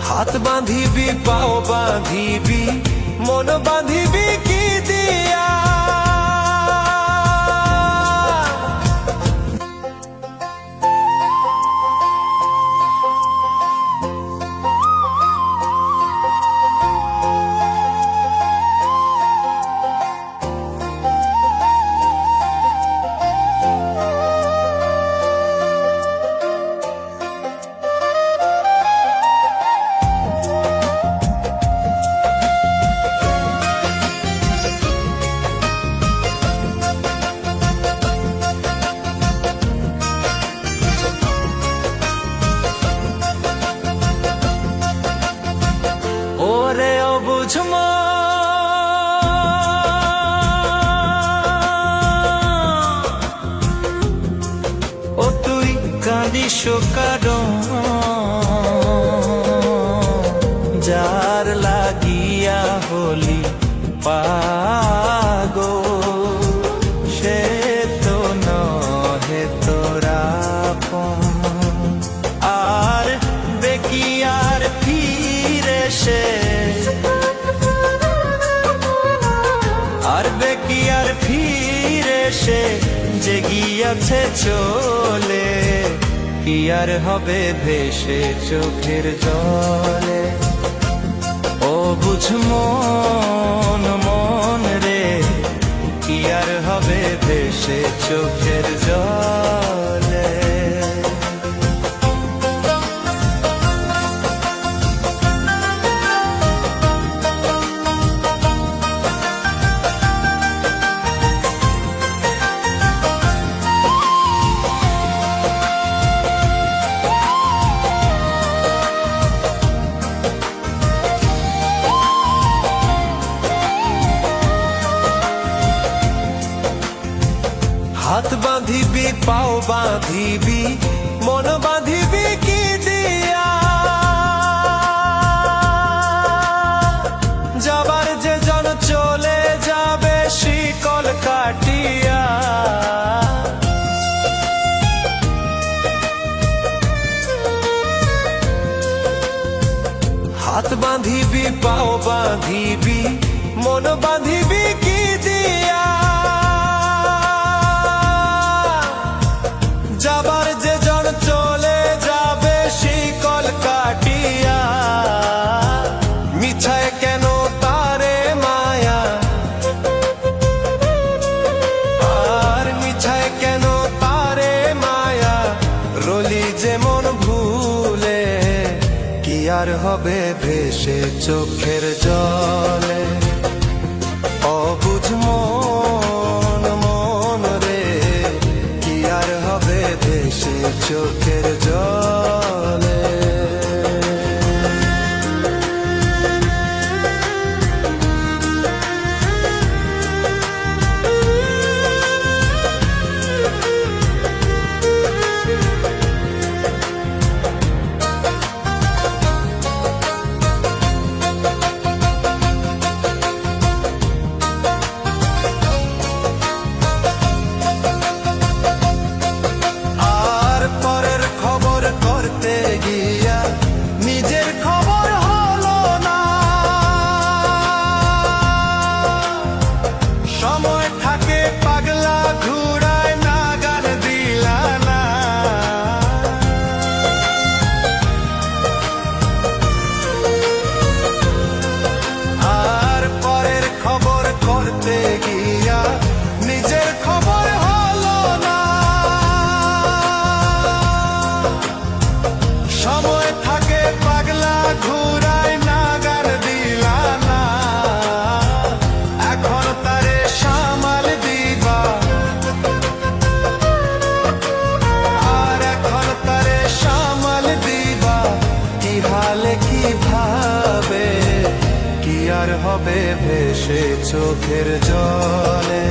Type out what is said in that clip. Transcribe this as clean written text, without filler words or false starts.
হাত বাঁধিবি পাও বাঁধিবি মন বাঁধিবি কি দিয়া ওরে অবুঝ ও তুই কাঁদিস কারণ যার লাগিয়া হলি পাগল সে তো নহে তোরা আর বেকিয়ার ফিরে সে কি আর ফিরে সে যে গিয়াছে চলে কি আর হবে ভেসে চোখের জলে ও বুঝ মন মন রে কি আর হবে ভেসে চোখের জলে হাত বাঁধিবি পাও বাঁধিবি মন বাঁধিবি কি দিয়া যাবার যে জন চলে যাবে শিকল কাটিয়া হাত বাঁধিবি পাও বাঁধিবি মন বাঁধিবি কি দিয়া যাবার যে জন চলে যাবে শিকল কাটিয়া মিছায় কেন তারে মায়া আর মিছায় কেন তারে মায়া রলি যেমন ভুলে কি আর হবে ভেসে চোখের জলে অবুঝ মন মন রে কি আর হবে ভেসে চোখের জলে গিয়া নিজের খবর হলো না সময় থাকে পাগলা ঘুরায় না গান দিলা না আর পরের খবর করতে গিয়া নিজের খবর হলো না সময় থাকে পাগলা ঘুরায় না গান দিলা না এখন তারে সামাল দিবা আর এখন তারে সামাল দিবা কি হালে কি ভাবে কি আর হবে ভেসে চোখের জলে